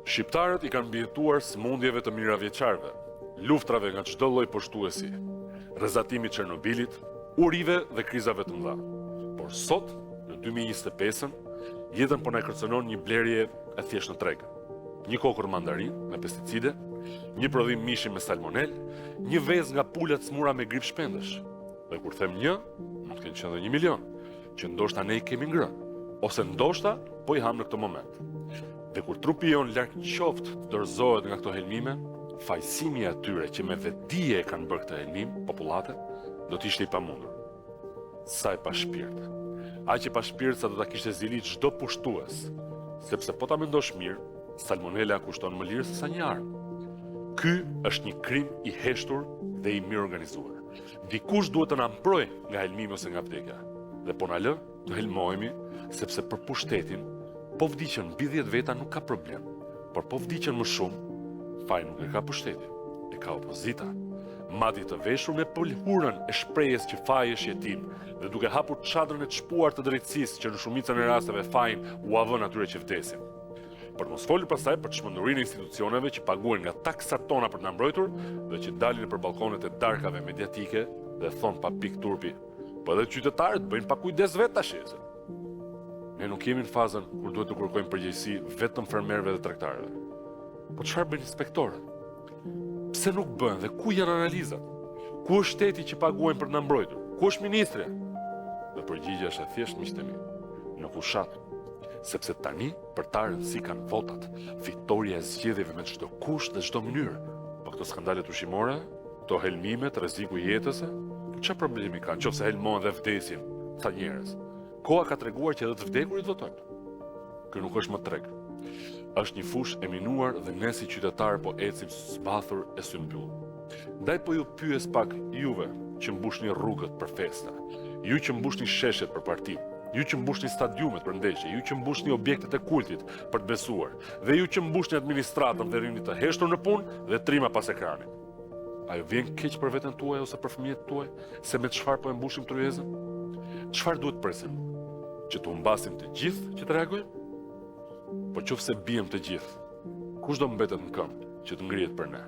Shqiptarët i kanë mbijetuar sëmundjeve të miravjeçarve, luftrave nga çdo lloj poshtuesi, rrezatimit Çernobilit, urive dhe krizave të mëdha. Por sot, në 2025-ën, jetën po na kërcënon një blerje e thjeshtë në treg. Një kokër mandarin me pesticide, një prodhim mishi me salmonel, një vezë nga pulat smura me grip shpendësh. Dhe kur them një, mund të kenë qenë 1 milion, që ndoshta ne i kemi ngrënë, ose ndoshta po i ham në këtë moment. Dhe kur trupi jon larg qoftë të dorëzohet nga këto helmime, fajsimi i atyre që me vetdije e kanë bërë këtë helmim, popullate, do të ishte i pamundur. Sa e pa shpirt. Aq e pa shpirt sa do ta kishte zilit çdo pushtues, sepse po ta mendosh mirë, salmonela kushton më lirë se sa një armë. Ky është një krim i heshtur dhe i mirë organizuar. Dikush duhet të na mbrojë nga helmimi ose nga vdekja. Dhe po na lë të helmohemi, sepse për pushtetin, po vdiqen mbi 10 veta nuk ka problem, por po vdiqen më shumë, faj nuk e ka pushteti, e ka opozita. Madje të veshur me pëlhurën e shprehjes që faji është jetim dhe duke hapur çadrën e çpuar të drejtësisë që në shumicën e rasteve fajin u avën atyre që vdesin. Për mos folur pastaj për çmendurinë e institucioneve që paguajnë nga taksat tona për të na mbrojtur dhe që dalin nëpër balkonet e darkave mediatike dhe thon pa pik turpi. Po edhe qytetarët bëjnë pa kujdes vetë tash. Ne nuk jemi në fazën kur duhet të kërkojmë përgjegjësi vetëm fermerëve dhe tregtarëve. Po çfarë bën inspektorët? Pse nuk bën dhe ku janë analizat? Ku është shteti që paguajnë për të na mbrojtur? Ku është ministri? Dhe përgjigjja është e thjeshtë, miqtë mi, në fushat. Sepse tani përtarën si kanë votat, fitoria e zgjedhjeve me çdo kusht dhe çdo mënyrë. Po këto skandalet ushqimore, këto helmimet, rreziku i jetës, çfarë problemi kanë? Nëse helmohen dhe vdesin sa njerëz. Koha ka treguar që edhe të vdekurit votojnë. Ky nuk është më treg. Është një fushë e minuar dhe ne si qytetarë po ecim zbathur e symbyll. Ndaj po ju pyes pak juve që mbushni rrugët për festa, ju që mbushni sheshet për parti, ju që mbushni stadiumet për ndeshje, ju që mbushni objektet e kultit për të besuar, dhe ju që mbushni administratën dhe rini të heshtur në punë dhe trima pas ekranit. A ju vjen keq për veten tuaj ose për fëmijët tuaj se me çfarë po e mbushim tryezën? Çfarë duhet presim? Që të humbasim të gjithë që të reagojnë? Po qofse bijem të gjithë, kush do mbetet në këmbë që të ngrihet për ne?